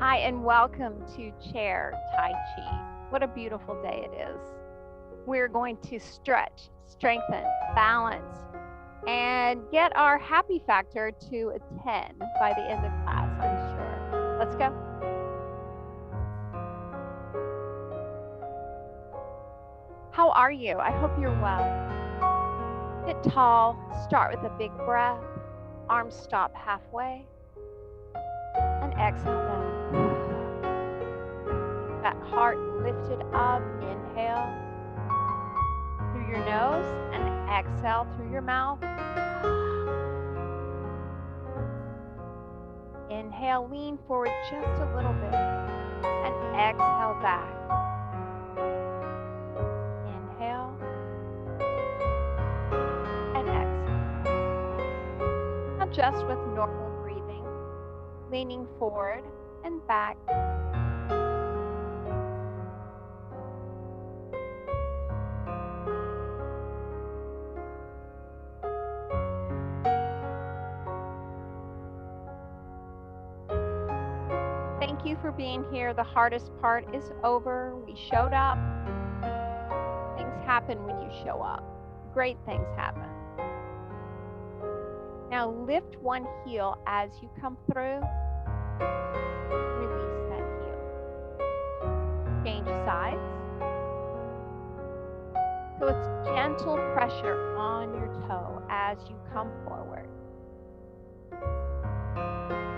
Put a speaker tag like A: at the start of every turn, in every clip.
A: Hi, and welcome to Chair Tai Chi. What a beautiful day it is. We're going to stretch, strengthen, balance, and get our happy factor to a 10 by the end of class, I'm sure. Let's go. How are you? I hope you're well. Sit tall, start with a big breath, arms stop halfway, and exhale down. That heart lifted up, inhale through your nose and exhale through your mouth. Inhale, lean forward just a little bit and exhale back. Inhale and exhale. Now just with normal breathing, leaning forward and back. Thank you for being here. The hardest part is over. We showed up. Things happen when you show up. Great things happen. Now lift one heel as you come through. Release that heel. Change sides. So it's gentle pressure on your toe as you come forward.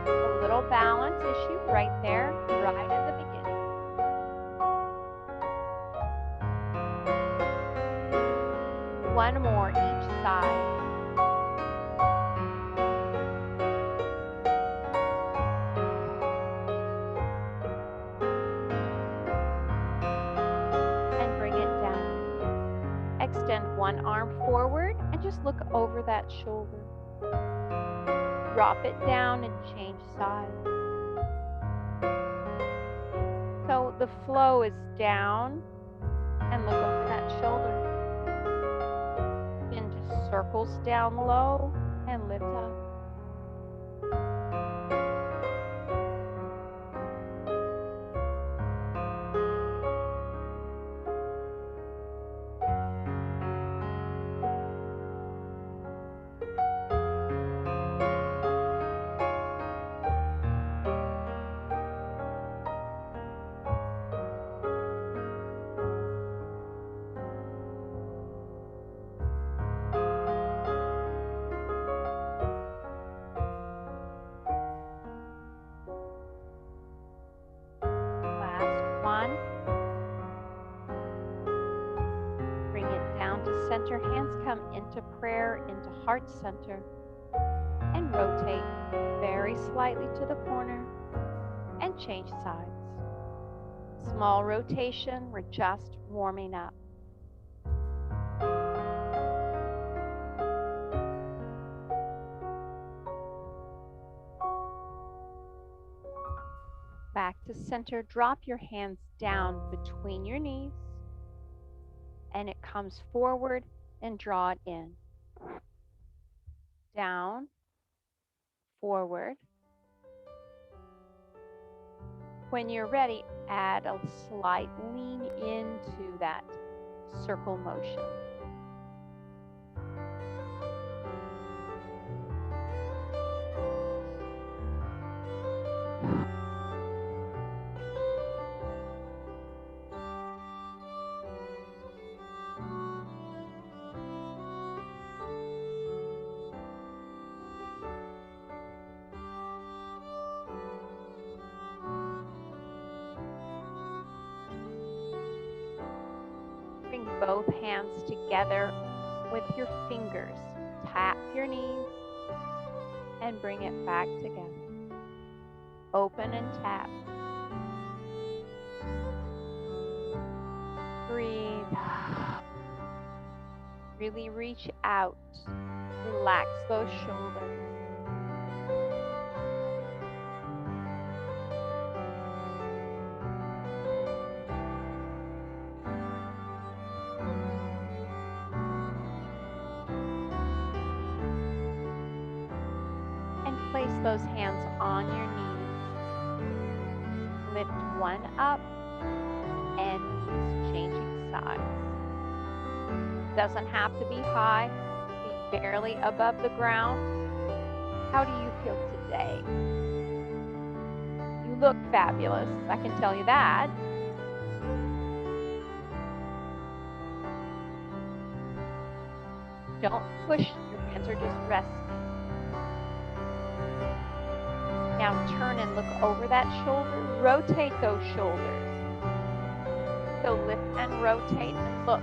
A: A little balance issue right there, right at the beginning. One more each side. And bring it down. Extend one arm forward and just look over that shoulder. Drop it down and change sides. So the flow is down and look over that shoulder. Then just circles down low and lift up. Center, hands come into prayer, into heart center, and rotate very slightly to the corner and change sides. Small rotation, we're just warming up. Back to center, drop your hands down between your knees. And it comes forward and draw it in. Down, forward. When you're ready, add a slight lean into that circle motion. Bring both hands together with your fingers. Tap your knees and bring it back together. Open and tap. Breathe. Really reach out. Relax those shoulders. Place those hands on your knees. lift one up and release, changing sides. Doesn't have to be high, be barely above the ground. How do you feel today? You look fabulous, I can tell you that. Don't push, your hands are just resting. Now turn and look over that shoulder, rotate those shoulders. So lift and rotate and look.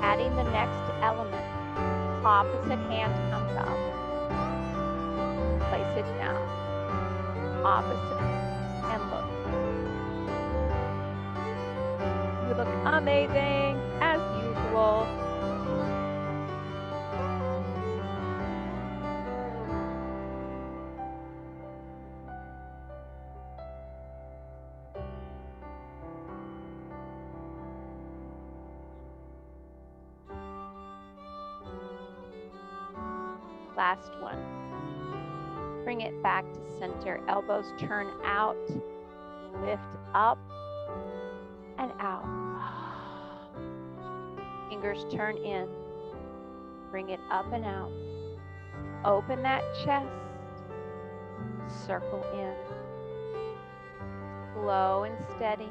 A: Adding the next element, opposite hand comes up. Place it down. Opposite and look. You look amazing as usual. Last one. Bring it back to center. Elbows turn out. Lift up and out. Fingers turn in. Bring it up and out. Open that chest. Circle in. Slow and steady.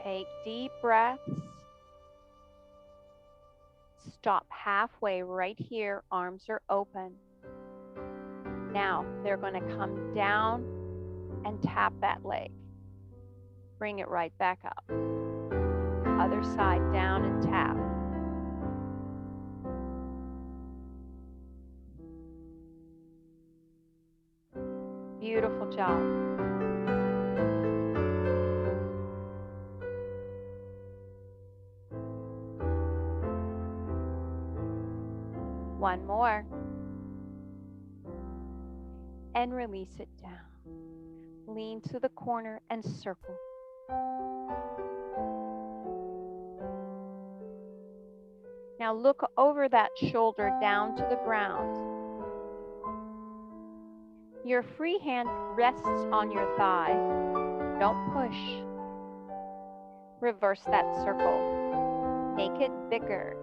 A: Take deep breaths. Stop halfway right here. Arms are open. Now they're going to come down and tap that leg. Bring it right back up. Other side, down and tap. Beautiful job. One more. And release it down. Lean to the corner and circle. Now look over that shoulder down to the ground. Your free hand rests on your thigh. Don't push. Reverse that circle. Make it bigger.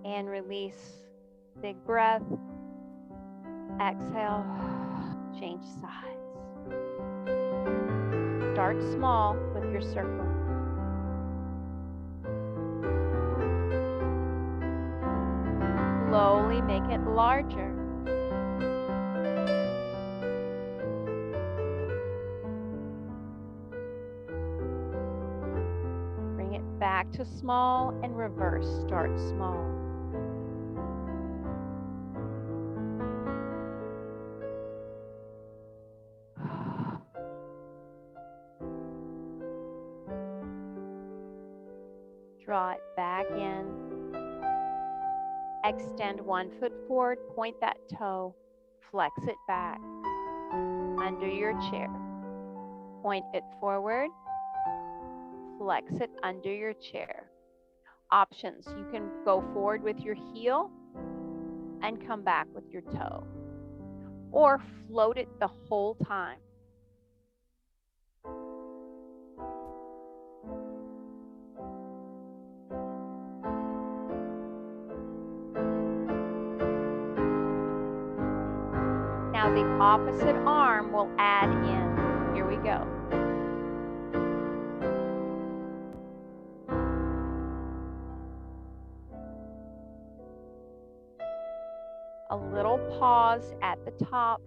A: And release. Big breath. Exhale. Change sides. Start small with your circle. Slowly make it larger. Bring it back to small and reverse. Start small. Draw it back in. Extend one foot forward, point that toe, flex it back under your chair. Point it forward, flex it under your chair. Options, you can go forward with your heel and come back with your toe, or float it the whole time. Now the opposite arm will add in. Here we go. A little pause at the top.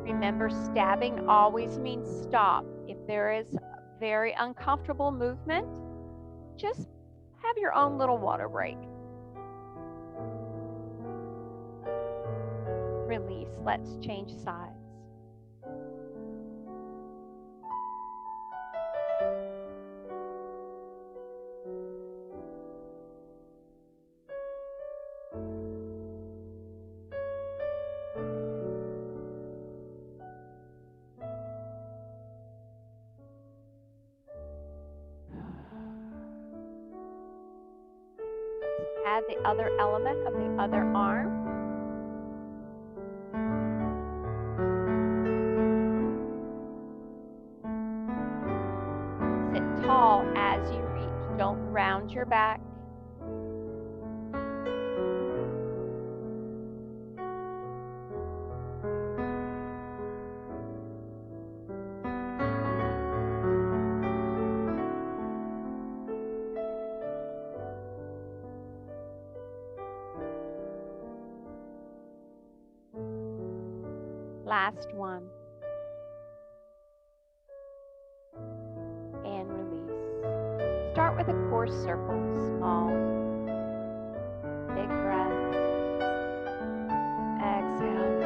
A: Remember, stabbing always means stop. If there is a very uncomfortable movement, just have your own little water break. Release. Let's change sides. Add the other element of the other arm. Sit tall as you reach. Don't round your back. Last one. And release. Start with a coarse circle. Small. Big breath. Exhale.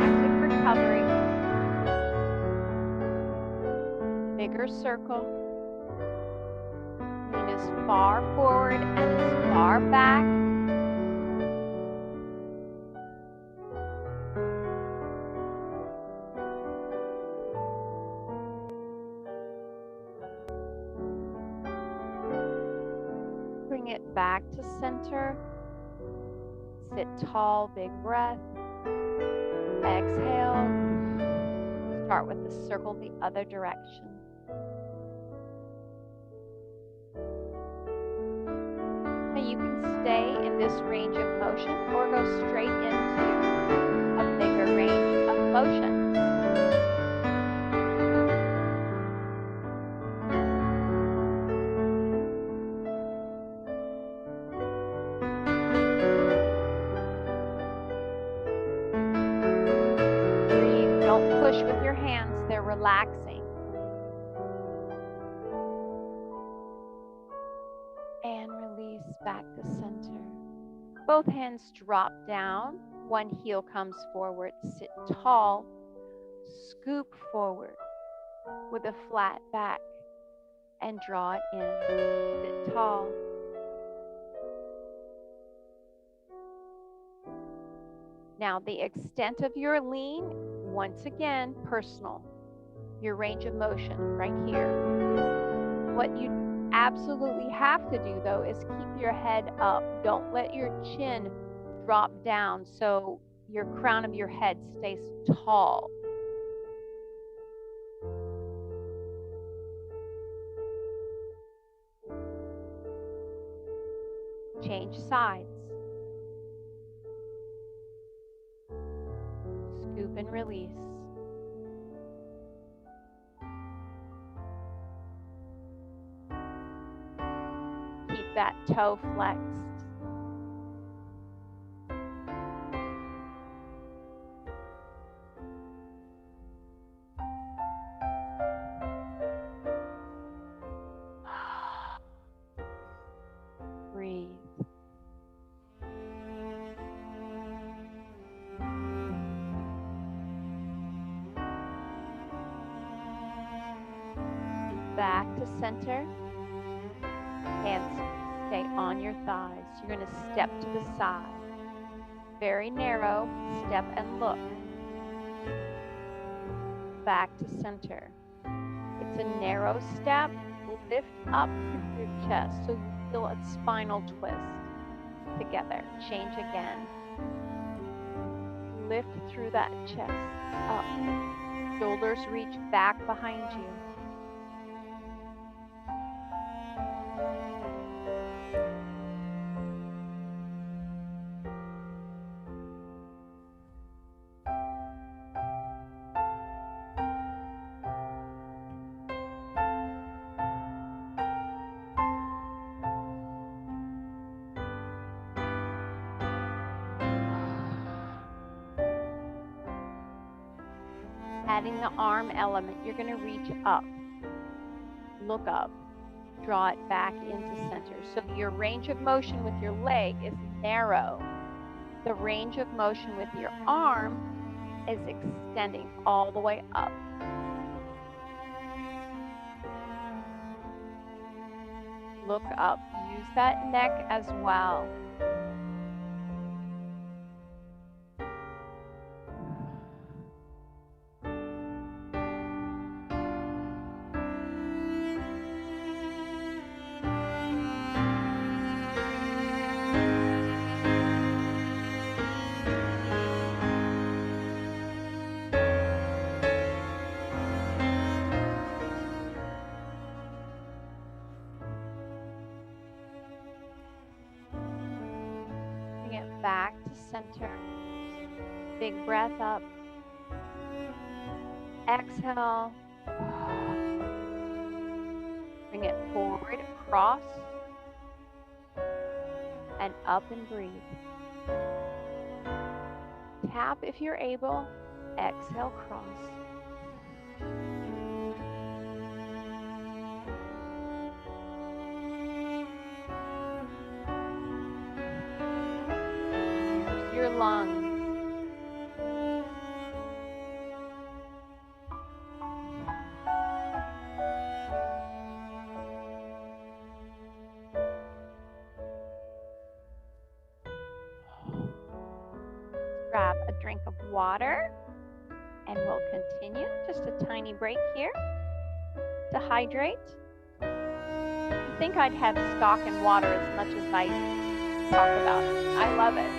A: Active recovery. Bigger circle. Lean as far forward and as far back. Bring it back to center. Sit tall, big breath. Exhale. Start with the circle the other direction. Now you can stay in this range of motion or go straight into a bigger range of motion. Push with your hands, they're relaxing. And release back to center. Both hands drop down, one heel comes forward, sit tall, scoop forward with a flat back and draw it in, sit tall. Now the extent of your lean, once again, personal. Your range of motion right here. What you absolutely have to do though is keep your head up. Don't let your chin drop down so your crown of your head stays tall. Change sides. Scoop and release. Keep that toe flexed. Breathe. Back to center. Hands stay on your thighs. You're going to step to the side. Very narrow. Step and look. Back to center. It's a narrow step. Lift up through your chest so you feel a spinal twist. Together. Change again. Lift through that chest. Up. Shoulders reach back behind you. Adding the arm element, you're going to reach up. Look up. draw it back into center. So your range of motion with your leg is narrow. The range of motion with your arm is extending all the way up. Look up. Use that neck as well. Back to center. Big breath up. Exhale. Bring it forward, cross, and up and breathe. Tap if you're able. Exhale, cross. Your lungs. Grab a drink of water and we'll continue. Just a tiny break here to hydrate. I think I'd have stock and water as much as I talk about it. I love it.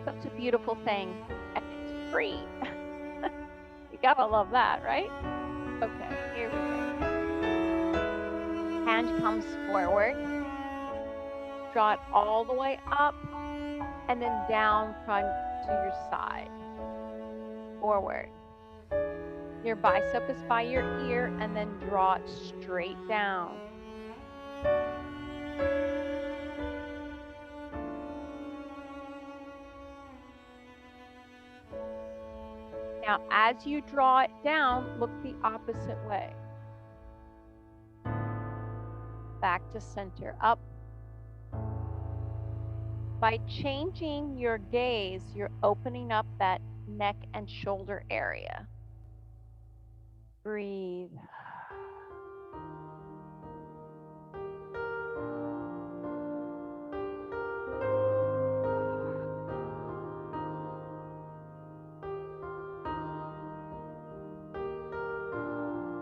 A: Such a beautiful thing, and it's free. You gotta love that, right? Okay, here we go. Hand comes forward. Draw it all the way up, and then down front to your side. Forward. Your bicep is by your ear, and then draw it straight down. Now, as you draw it down, look the opposite way. Back to center, up. By changing your gaze, you're opening up that neck and shoulder area. Breathe.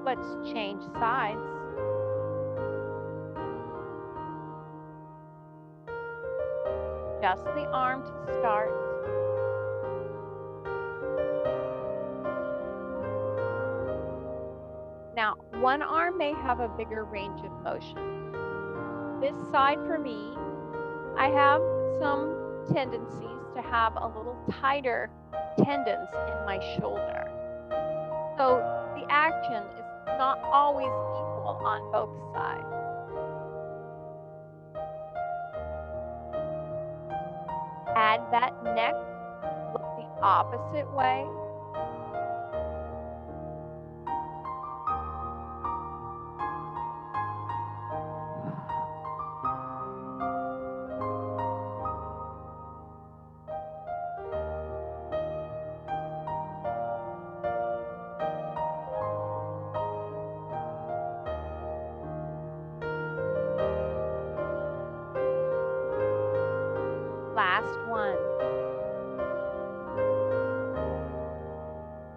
A: Let's change sides. Just the arm to start. Now, one arm may have a bigger range of motion. This side for me, I have some tendencies to have a little tighter tendons in my shoulder. So the action is not always equal on both sides. Add that neck, look the opposite way. Last one.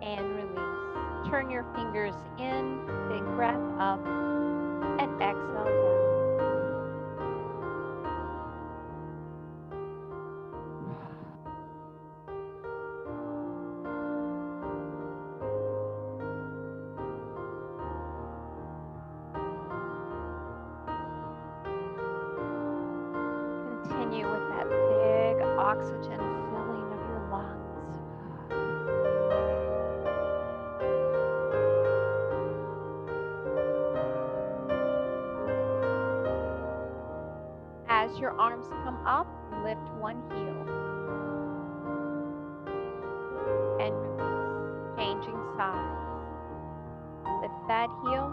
A: And release. Turn your fingers in, big breath up, and exhale down. Continue with that big oxygen filling of your lungs. As your arms come up, lift one heel. that heel.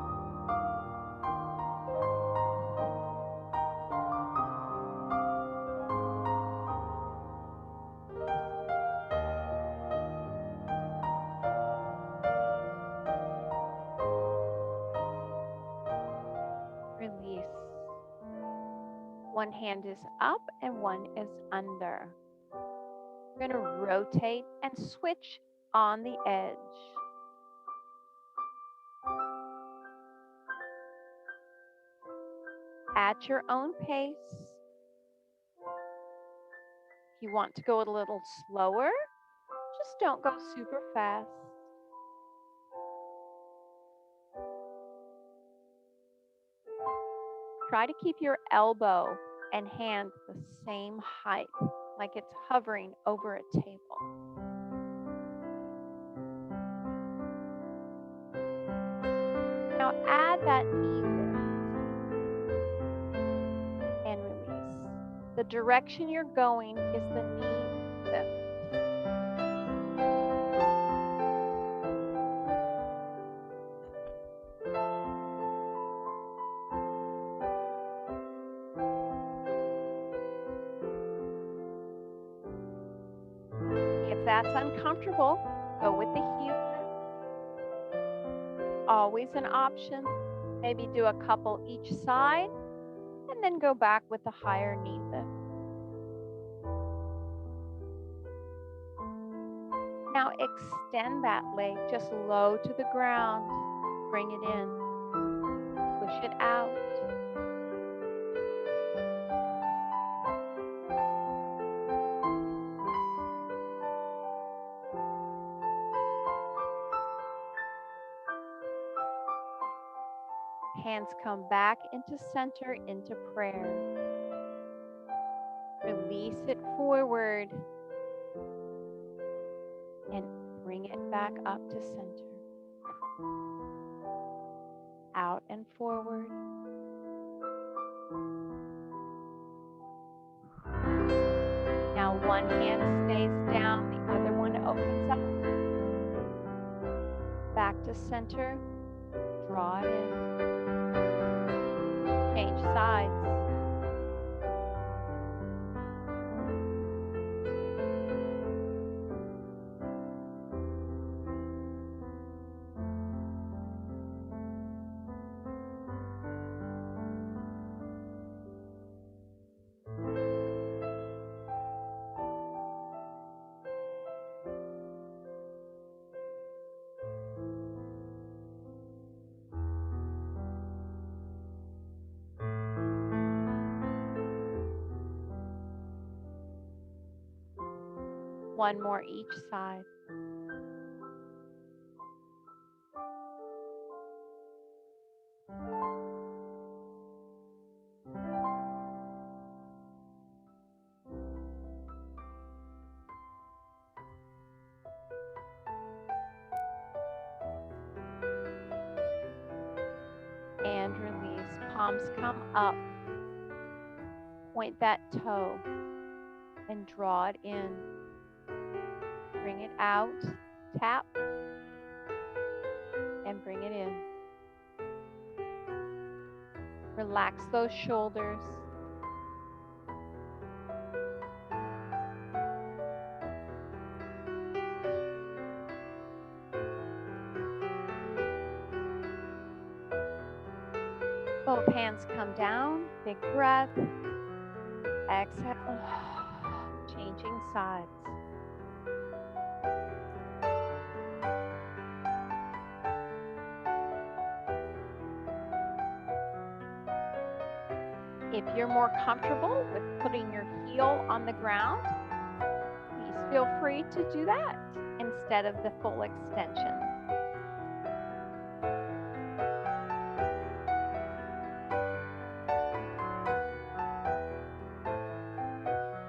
A: Release. One hand is up and one is under. We're going to rotate and switch on the edge. At your own pace. If you want to go a little slower, just don't go super fast. Try to keep your elbow and hand the same height, like it's hovering over a table. Now add that knee lift and release. The direction you're going is the knee lift. If that's uncomfortable, go with the heel lift. Always an option. Maybe do a couple each side and then go back with the higher knee lift. Now extend that leg just low to the ground. Bring it in. Push it out. Hands come back into center, into prayer. Release it forward and bring it back up to center. Out and forward. Now one hand stays down, the other one opens up. Back to center. Draw it in. Change sides. One more each side. And release. Palms come up. Point that toe and draw it in. Bring it out, tap, and bring it in. Relax those shoulders. Both hands come down, big breath. Exhale, changing sides. If you're more comfortable with putting your heel on the ground, please feel free to do that instead of the full extension.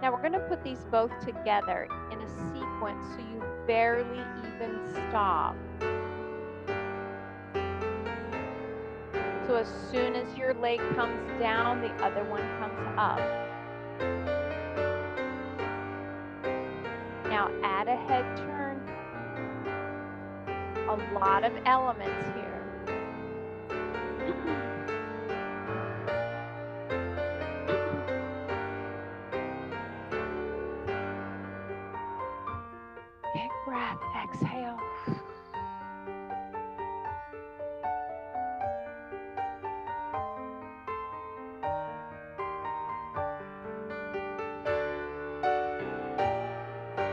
A: Now we're going to put these both together in a sequence so you barely even stop. So as soon as your leg comes down, the other one comes up. Now add a head turn. A lot of elements here. exhale.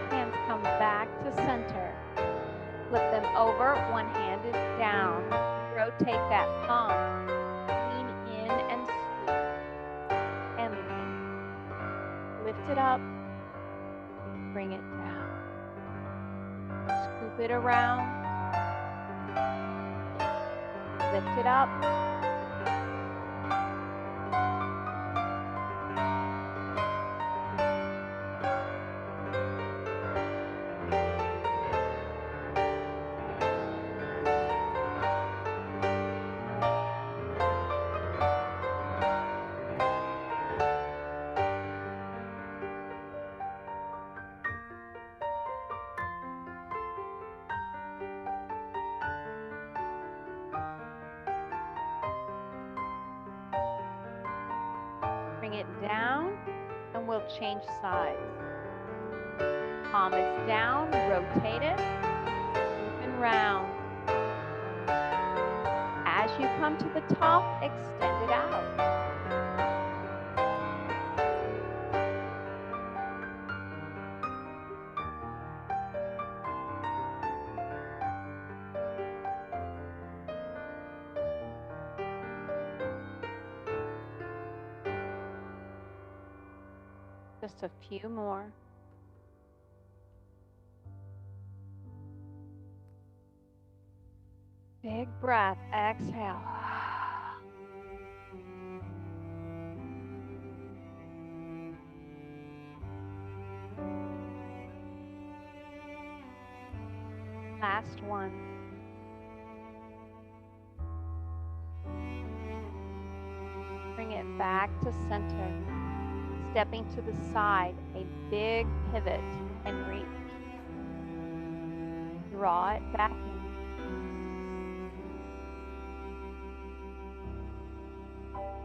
A: Hands come back to center. Flip them over, one hand is down. Rotate that palm. Lean in and scoop. And lean. Lift it up. Bring it down. Scoop it around. Lift it up. Bring it down, and we'll change sides. Palm is down, rotate it, loop and round. As you come to the top, extend it out. Just a few more. Big breath, exhale. Last one. Bring it back to center. Stepping to the side, a big pivot and reach. Draw it back in.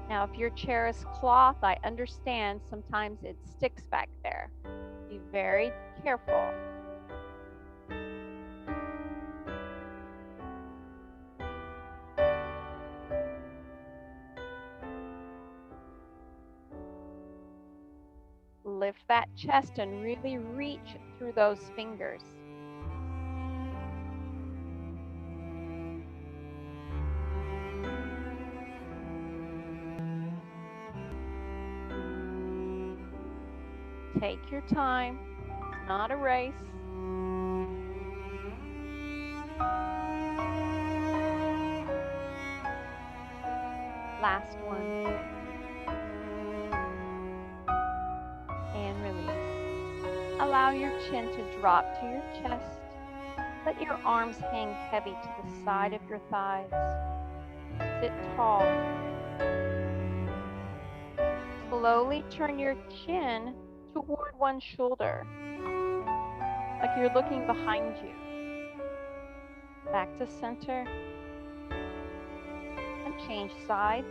A: Now, if your chair is cloth, I understand sometimes it sticks back there. Be very careful. Lift that chest and really reach through those fingers. Take your time. It's not a race. Last one. And release. Allow your chin to drop to your chest. Let your arms hang heavy to the side of your thighs. Sit tall. Slowly turn your chin toward one shoulder, like you're looking behind you. Back to center. And change sides.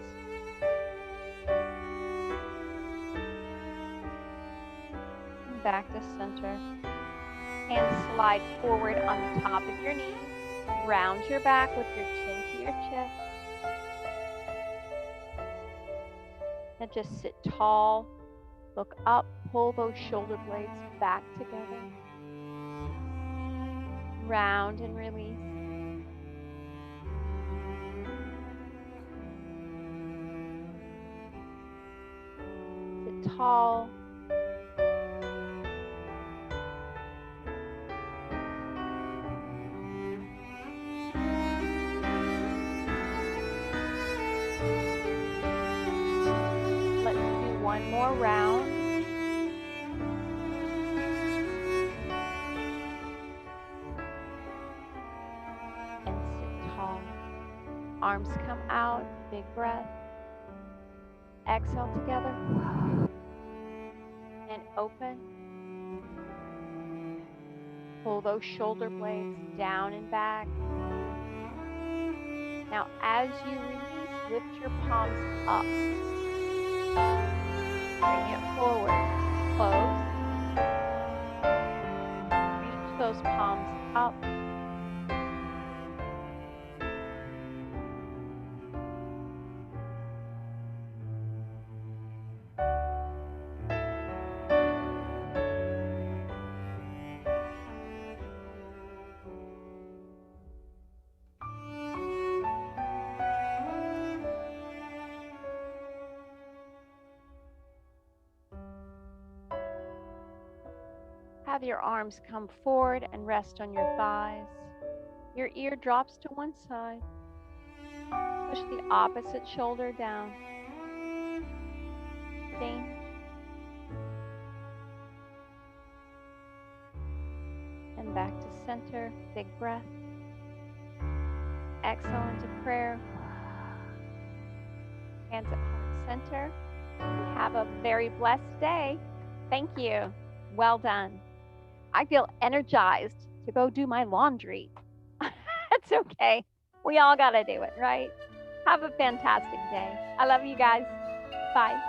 A: And back to center. Hands slide forward on top of your knees. Round your back with your chin to your chest. Now just sit tall. Look up, pull those shoulder blades back together. Round and release. Sit tall. Let's do one more round. Arms come out, big breath. Exhale together. And open. Pull those shoulder blades down and back. Now, as you release, lift your palms up. Bring it forward. Close. Reach those palms up. Have your arms come forward and rest on your thighs. Your ear drops to one side. Push the opposite shoulder down. Change. And back to center. Big breath. Exhale into prayer. Hands at heart center. Have a very blessed day. Thank you. Well done. I feel energized to go do my laundry. It's okay. We all got to do it, right? Have a fantastic day. I love you guys. Bye.